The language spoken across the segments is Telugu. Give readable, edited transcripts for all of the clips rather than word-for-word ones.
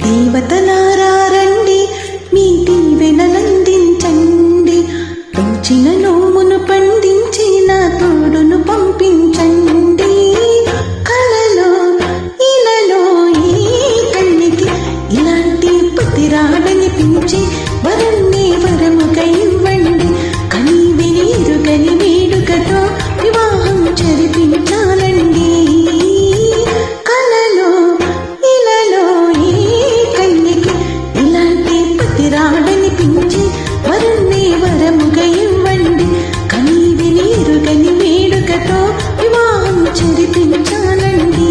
దేవతలారా రండి, మీ దీవెనలందించండి. తోచిన నోమును పండించి నా తోడును పంపించండి. కలలో ఇలలో ఈ కళ్ళకి ఇలాంటి పతి రాడనిపించి వరుణ్ణి వరముగా ఇవ్వండి. కని వినీరుగని వేడుకతో వివాహం జరిపించాలండి. కలలో ఇలలో ఈ కళ్ళకి ఇలాంటి పతి రాడనిపించి వరుణ్ణి వరముగా ఇవ్వండి. కని వినీరుగని వేడుకతో వివాహం జరిపించాలండి.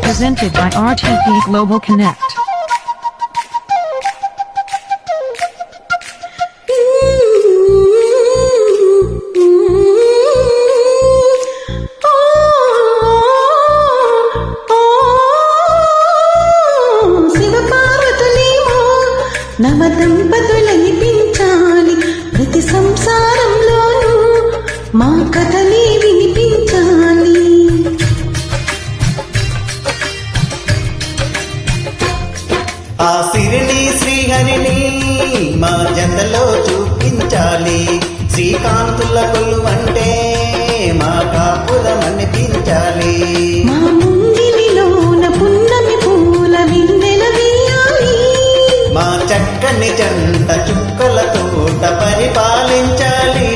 Presented by RTP Global Connect. శివపార్వతులేమో నవ దంపతులనిపించాలి. ప్రతి సంసారంలోనూ మా కథనే వినిపించాలి. ఆ సిరిని శ్రీహరిని మా జతలో చూపించాలి. శ్రీకాంతుల కొలువంటే మా కాపురం అనిపించాలి. మా ముంగిలిలోన పున్నమి పూల విన్నెల వేయాలి. మా చక్కని జంట చుక్కల తోట పరిపాలించాలి.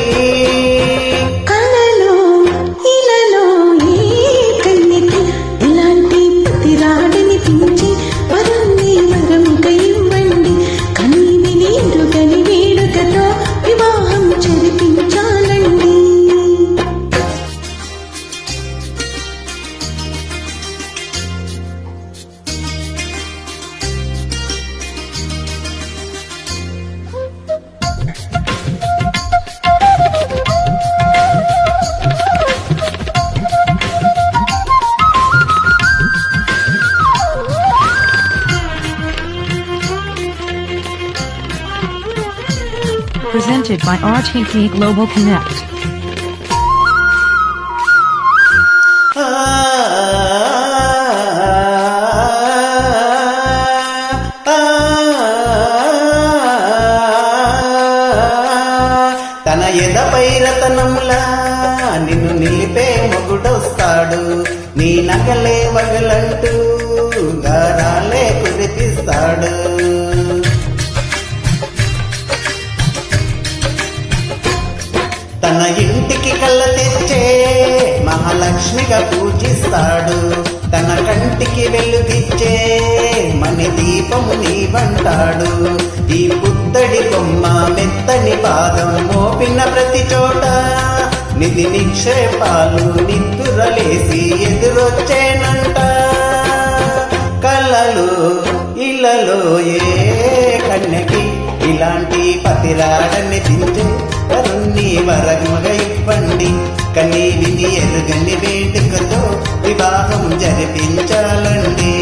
కలలో ఇలలో ఈ కన్యకి ఇలాంటి పతి రాడనిపించి వరుణ్ణి వరముగా ఇవ్వండి. కని వినీరుగని వేడుకతో వివాహం జరిపించాలండి. Presented by RTP Global Connect. ఆ తన ఎదపై రతనములా నిన్ను నిలిపే మొగుడొస్తాడు. నీ నగలే వగలంటూ గారాలే కురిపిస్తాడు. తన ఇంటికి కళ్ళ తెచ్చే మహాలక్ష్మిగా పూజిస్తాడు. తన కంటికి వెలుగిచ్చే మణి దీపము నీవంటాడు. ఈ పుత్తడి బొమ్మ మెత్తని పాదం మోపిన ప్రతి చోట నిధి నిక్షేపాలు నిద్దురలేసి ఎదురొచ్చేనంట. కలలు ఇళ్ళలో ఏ కన్యకి ఇలాంటి పతిరాడని దించే వరుణ్ణి వరముగా ఇవ్వండి. కని విని ఎరుగని వేడుకతో వివాహం జరిపించాలండి.